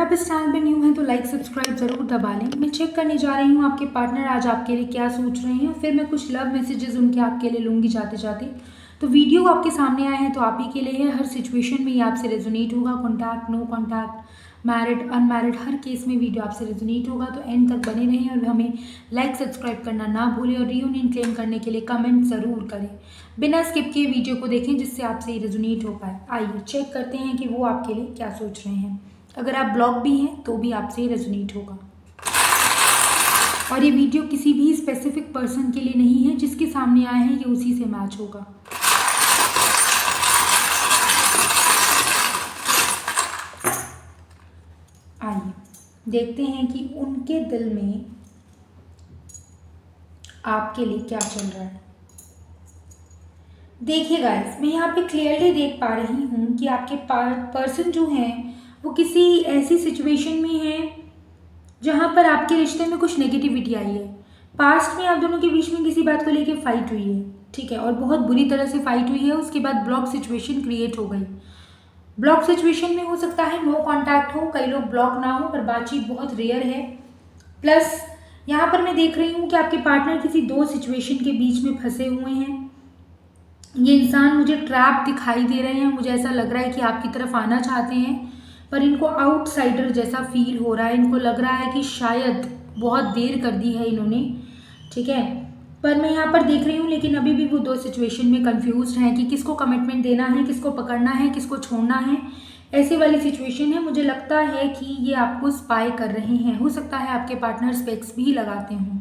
आप इस चैनल पे न्यू हैं तो लाइक सब्सक्राइब ज़रूर दबा लें। मैं चेक करने जा रही हूँ आपके पार्टनर आज आपके लिए क्या सोच रहे हैं, फिर मैं कुछ लव मैसेजेस उनके आपके लिए लूँगी जाते जाते। तो वीडियो आपके सामने आए हैं तो आप ही के लिए है। हर सिचुएशन में ये आपसे रेजोनेट होगा। Contact, no contact, married, unmarried, हर केस में वीडियो आपसे रेजोनेट होगा। तो एंड तक बने रहें और हमें लाइक सब्सक्राइब करना ना भूलें और रियूनियन क्लेम करने के लिए कमेंट ज़रूर करें। बिना स्किप किए वीडियो को देखें जिससे आपसे ये रेजोनेट हो पाए। आइए चेक करते हैं कि वो आपके लिए क्या सोच रहे हैं। अगर आप ब्लॉक भी हैं तो भी आपसे ही रेजोनेट होगा। और ये वीडियो किसी भी स्पेसिफिक पर्सन के लिए नहीं है, जिसके सामने आए हैं ये उसी से मैच होगा। आइए देखते हैं कि उनके दिल में आपके लिए क्या चल रहा है। देखिए गाइस, मैं यहाँ पे क्लियरली देख पा रही हूँ कि आपके पर्सन जो हैं वो किसी ऐसी सिचुएशन में है जहाँ पर आपके रिश्ते में कुछ नेगेटिविटी आई है। पास्ट में आप दोनों के बीच में किसी बात को लेकर फाइट हुई है, ठीक है, और बहुत बुरी तरह से फाइट हुई है। उसके बाद ब्लॉक सिचुएशन क्रिएट हो गई। ब्लॉक सिचुएशन में हो सकता है नो कांटेक्ट हो, कई लोग ब्लॉक ना हो, पर बातचीत बहुत रेयर है। प्लस यहाँ पर मैं देख रही हूँ कि आपके पार्टनर किसी दो सिचुएशन के बीच में फंसे हुए हैं। ये इंसान मुझे ट्रैप दिखाई दे रहे हैं। मुझे ऐसा लग रहा है कि आपकी तरफ आना चाहते हैं, पर इनको आउटसाइडर जैसा फील हो रहा है। इनको लग रहा है कि शायद बहुत देर कर दी है इन्होंने, ठीक है। पर मैं यहाँ पर देख रही हूँ लेकिन अभी भी वो दो सिचुएशन में कंफ्यूज हैं कि किसको कमिटमेंट देना है, किसको पकड़ना है, किसको छोड़ना है। ऐसी वाली सिचुएशन है। मुझे लगता है कि ये आपको स्पाई कर रहे हैं। हो सकता है आपके पार्टनर स्पेक्स भी लगाते हों,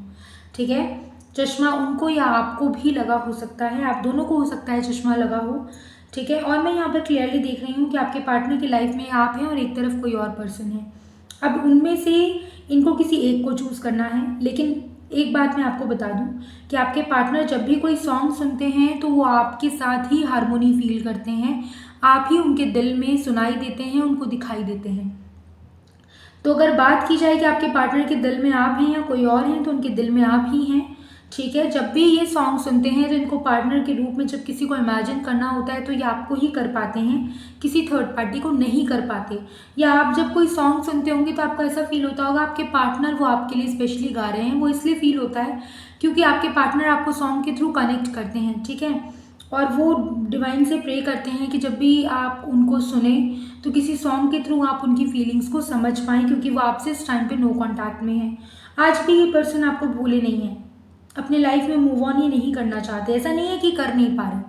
ठीक है। चश्मा उनको या आपको भी लगा हो सकता है, आप दोनों को हो सकता है चश्मा लगा हो, ठीक है। और मैं यहाँ पर क्लियरली देख रही हूँ कि आपके पार्टनर की लाइफ में आप हैं और एक तरफ कोई और पर्सन है। अब उनमें से इनको किसी एक को चूज़ करना है। लेकिन एक बात मैं आपको बता दूं कि आपके पार्टनर जब भी कोई सॉन्ग सुनते हैं तो वो आपके साथ ही हारमोनी फील करते हैं। आप ही उनके दिल में सुनाई देते हैं, उनको दिखाई देते हैं। तो अगर बात की जाए कि आपके पार्टनर के दिल में आप हैं या कोई और हैं, तो उनके दिल में आप ही हैं, ठीक है। जब भी ये सॉन्ग सुनते हैं तो इनको पार्टनर के रूप में जब किसी को इमेजिन करना होता है तो ये आपको ही कर पाते हैं, किसी थर्ड पार्टी को नहीं कर पाते। या आप जब कोई सॉन्ग सुनते होंगे तो आपको ऐसा फील होता होगा आपके पार्टनर वो आपके लिए स्पेशली गा रहे हैं। वो इसलिए फील होता है क्योंकि आपके पार्टनर आपको सॉन्ग के थ्रू कनेक्ट करते हैं, ठीक है। और वो डिवाइन से प्रे करते हैं कि जब भी आप उनको सुने तो किसी सॉन्ग के थ्रू आप उनकी फीलिंग्स को समझ पाएँ, क्योंकि वो आपसे इस टाइम पे नो कांटेक्ट में है। आज भी ये पर्सन आपको भूले नहीं है, अपने लाइफ में मूव ऑन ही नहीं करना चाहते। ऐसा नहीं है कि कर नहीं पा रहे,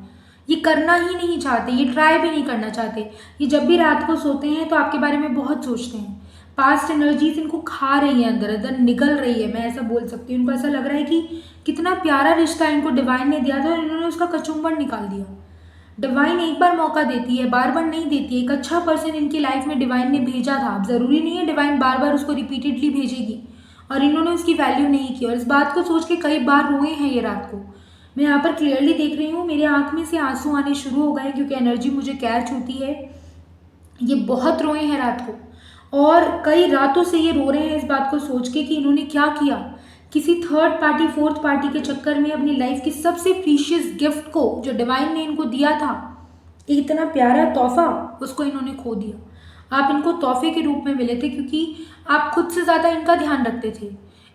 ये करना ही नहीं चाहते, ये ट्राई भी नहीं करना चाहते। ये जब भी रात को सोते हैं तो आपके बारे में बहुत सोचते हैं। पास्ट एनर्जीज इनको खा रही है, अंदर अंदर निगल रही है, मैं ऐसा बोल सकती हूँ। इनको ऐसा लग रहा है कि कितना प्यारा रिश्ता इनको डिवाइन ने दिया था और इन्होंने उसका कचूमर निकाल दिया। डिवाइन एक बार मौका देती है, बार बार नहीं देती। एक अच्छा पर्सन इनकी लाइफ में डिवाइन ने भेजा था। अब ज़रूरी नहीं है डिवाइन बार बार उसको रिपीटेडली भेजेगी, और इन्होंने उसकी वैल्यू नहीं की और इस बात को सोच के कई बार रोए हैं ये रात को। मैं यहाँ पर क्लियरली देख रही हूँ, मेरे आँख में से आंसू आने शुरू हो गए क्योंकि एनर्जी मुझे कैच होती है। ये बहुत रोए हैं रात को और कई रातों से ये रो रहे हैं इस बात को सोच के कि इन्होंने क्या किया। किसी थर्ड पार्टी, फोर्थ पार्टी के चक्कर में अपनी लाइफ की सबसे प्रीशियस गिफ्ट को जो डिवाइन ने इनको दिया था, इतना प्यारा तोहफा, उसको इन्होंने खो दिया। आप इनको तोहफे के रूप में मिले थे क्योंकि आप खुद से ज़्यादा इनका ध्यान रखते थे।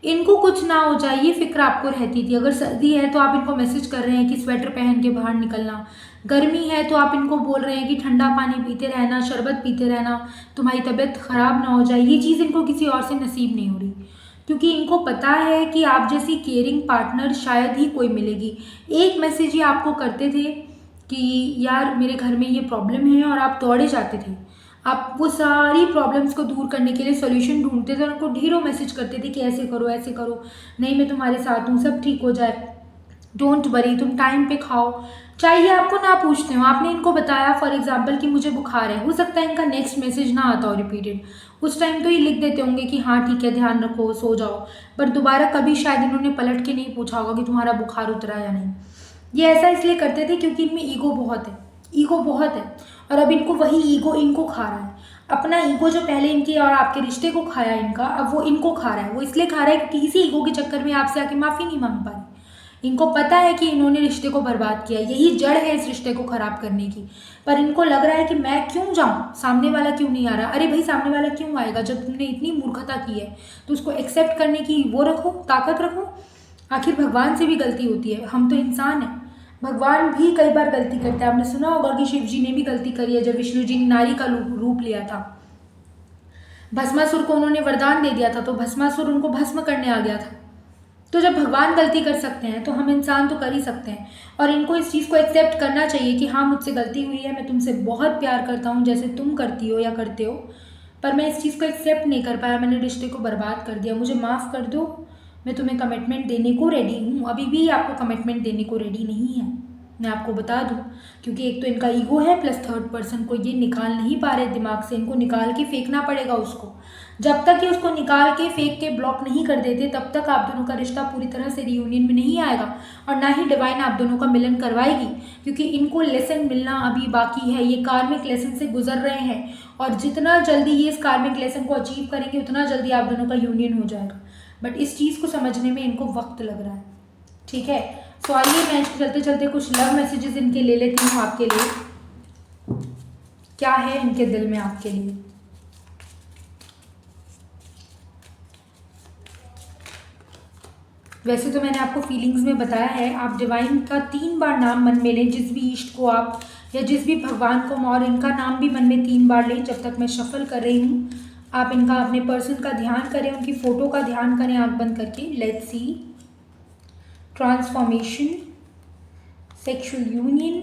इनको कुछ ना हो जाए ये फिक्र आपको रहती थी। अगर सर्दी है तो आप इनको मैसेज कर रहे हैं कि स्वेटर पहन के बाहर निकलना, गर्मी है तो आप इनको बोल रहे हैं कि ठंडा पानी पीते रहना, शरबत पीते रहना, तुम्हारी तबीयत ख़राब ना हो जाए। ये चीज़ इनको किसी और से नसीब नहीं हो रही क्योंकि इनको पता है कि आप जैसी केयरिंग पार्टनर शायद ही कोई मिलेगी। एक मैसेज ही आपको करते थे कि यार मेरे घर में ये प्रॉब्लम है, और आप दौड़े जाते थे। आप वो सारी प्रॉब्लम्स को दूर करने के लिए सॉल्यूशन ढूंढते थे और उनको ढेरों मैसेज करते थे कि ऐसे करो, ऐसे करो, नहीं मैं तुम्हारे साथ हूँ, सब ठीक हो जाए, डोंट वरी, तुम टाइम पे खाओ। चाहिए आपको ना पूछते हो, आपने इनको बताया फॉर एग्जाम्पल कि मुझे बुखार है, हो सकता है इनका नेक्स्ट मैसेज ना आता हो रिपीटेड। उस टाइम तो ये लिख देते होंगे कि हाँ ठीक है, ध्यान रखो, सो जाओ, पर दोबारा कभी शायद इन्होंने पलट के नहीं पूछा होगा कि तुम्हारा बुखार उतरा या नहीं। ये ऐसा इसलिए करते थे क्योंकि इनमें ईगो बहुत है, ईगो बहुत है, और अब इनको वही ईगो इनको खा रहा है। अपना ईगो जो पहले इनके और आपके रिश्ते को खाया इनका, अब वो इनको खा रहा है। वो इसलिए खा रहा है क्योंकि इसी ईगो के चक्कर में आपसे आके माफ़ी नहीं मांग पा रहे। इनको पता है कि इन्होंने रिश्ते को बर्बाद किया, यही जड़ है इस रिश्ते को ख़राब करने की। पर इनको लग रहा है कि मैं क्यों जाऊँ, सामने वाला क्यों नहीं आ रहा। अरे भाई, सामने वाला क्यों आएगा? जब तुमने इतनी मूर्खता की है तो उसको एक्सेप्ट करने की वो रखो, ताकत रखो। आखिर भगवान से भी गलती होती है, हम तो इंसान हैं। भगवान भी कई बार गलती करते हैं। आपने सुना होगा कि शिव जी ने भी गलती करी है, जब विष्णु जी ने नारी का रूप लिया था। भस्मासुर को उन्होंने वरदान दे दिया था, तो भस्मासुर उनको भस्म करने आ गया था। तो जब भगवान गलती कर सकते हैं तो हम इंसान तो कर ही सकते हैं। और इनको इस चीज़ को एक्सेप्ट करना चाहिए कि हाँ, मुझसे गलती हुई है, मैं तुमसे बहुत प्यार करता हूँ जैसे तुम करती हो या करते हो, पर मैं इस चीज़ को एक्सेप्ट नहीं कर पाया, मैंने रिश्ते को बर्बाद कर दिया, मुझे माफ़ कर दो। मैं तुम्हें कमिटमेंट देने को रेडी हूँ, अभी भी आपको कमिटमेंट देने को रेडी नहीं है, मैं आपको बता दूँ। क्योंकि एक तो इनका ईगो है, प्लस थर्ड पर्सन को ये निकाल नहीं पा रहे दिमाग से, इनको निकाल के फेंकना पड़ेगा उसको। जब तक ये उसको निकाल के फेंक के ब्लॉक नहीं कर देते, तब तक आप दोनों का रिश्ता पूरी तरह से रियूनियन में नहीं आएगा, और ना ही डिवाइन आप दोनों का मिलन करवाएगी। क्योंकि इनको लेसन मिलना अभी बाकी है, ये कार्मिक लेसन से गुजर रहे हैं, और जितना जल्दी ये इस कार्मिक लेसन को अचीव करेंगे उतना जल्दी आप दोनों का यूनियन हो जाएगा। बट इस चीज़ को समझने में इनको वक्त लग रहा है, ठीक है। सो आइए मैं चलते चलते कुछ लव मैसेजेस इनके ले लेती हूँ आपके लिए। क्या है इनके दिल में आपके लिए? वैसे तो मैंने आपको फीलिंग्स में बताया है, आप डिवाइन का 3 बार नाम मन में लें, जिस भी इष्ट को आप या जिस भी भगवान को, और इनका नाम भी मन में 3 बार लें। जब तक मैं शफल कर रही हूँ, आप इनका अपने पर्सन का ध्यान करें, उनकी फ़ोटो का ध्यान करें आंख बंद करके। Let's see, transformation, sexual union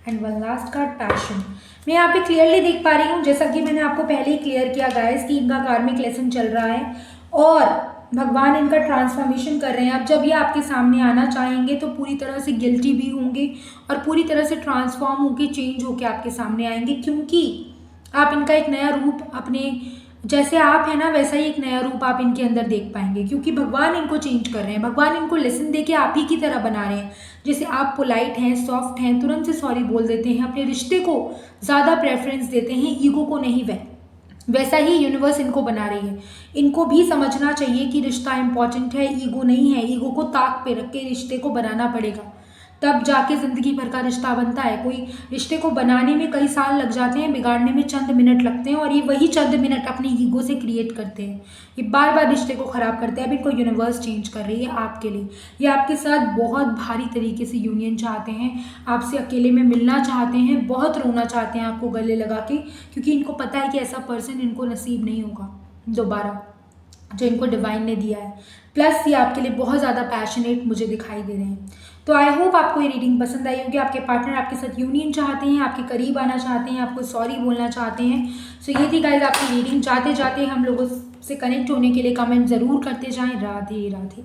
and one last card, passion. मैं यहाँ पे क्लियरली देख पा रही हूँ, जैसा कि मैंने आपको पहले ही क्लियर किया गाइस, कि इनका कार्मिक लेसन चल रहा है और भगवान इनका ट्रांसफॉर्मेशन कर रहे हैं। अब जब ये आपके सामने आना चाहेंगे तो पूरी तरह से गिल्टी भी होंगे और पूरी तरह से ट्रांसफॉर्म होके चेंज होके आपके सामने आएंगे, क्योंकि आप इनका एक नया रूप, अपने जैसे आप है ना वैसा ही एक नया रूप आप इनके अंदर देख पाएंगे, क्योंकि भगवान इनको चेंज कर रहे हैं। भगवान इनको लेसन दे के आप ही की तरह बना रहे हैं। जैसे आप पोलाइट हैं, सॉफ्ट हैं, तुरंत से सॉरी बोल देते हैं, अपने रिश्ते को ज़्यादा प्रेफरेंस देते हैं, ईगो को नहीं, वैसा ही यूनिवर्स इनको बना रही है। इनको भी समझना चाहिए कि रिश्ता इंपॉर्टेंट है, ईगो नहीं है। ईगो को ताक पे रख के रिश्ते को बनाना पड़ेगा, तब जाके ज़िंदगी भर का रिश्ता बनता है। कोई रिश्ते को बनाने में कई साल लग जाते हैं, बिगाड़ने में चंद मिनट लगते हैं, और ये वही चंद मिनट अपनी ईगो से क्रिएट करते हैं। ये बार बार रिश्ते को ख़राब करते हैं। अब इनको यूनिवर्स चेंज कर रही है आपके लिए। ये आपके साथ बहुत भारी तरीके से यूनियन चाहते हैं, आपसे अकेले में मिलना चाहते हैं, बहुत रोना चाहते हैं आपको गले लगा के, क्योंकि इनको पता है कि ऐसा पर्सन इनको नसीब नहीं होगा दोबारा, जो इनको डिवाइन ने दिया है। प्लस ये आपके लिए बहुत ज़्यादा पैशनेट मुझे दिखाई दे रहे हैं। तो आई होप आपको ये रीडिंग पसंद आई होगी। आपके पार्टनर आपके साथ यूनियन चाहते हैं, आपके करीब आना चाहते हैं, आपको सॉरी बोलना चाहते हैं। सो ये थी गाइज आपकी रीडिंग। जाते जाते हम लोगों से कनेक्ट होने के लिए कमेंट ज़रूर करते जाएं। राधे राधे।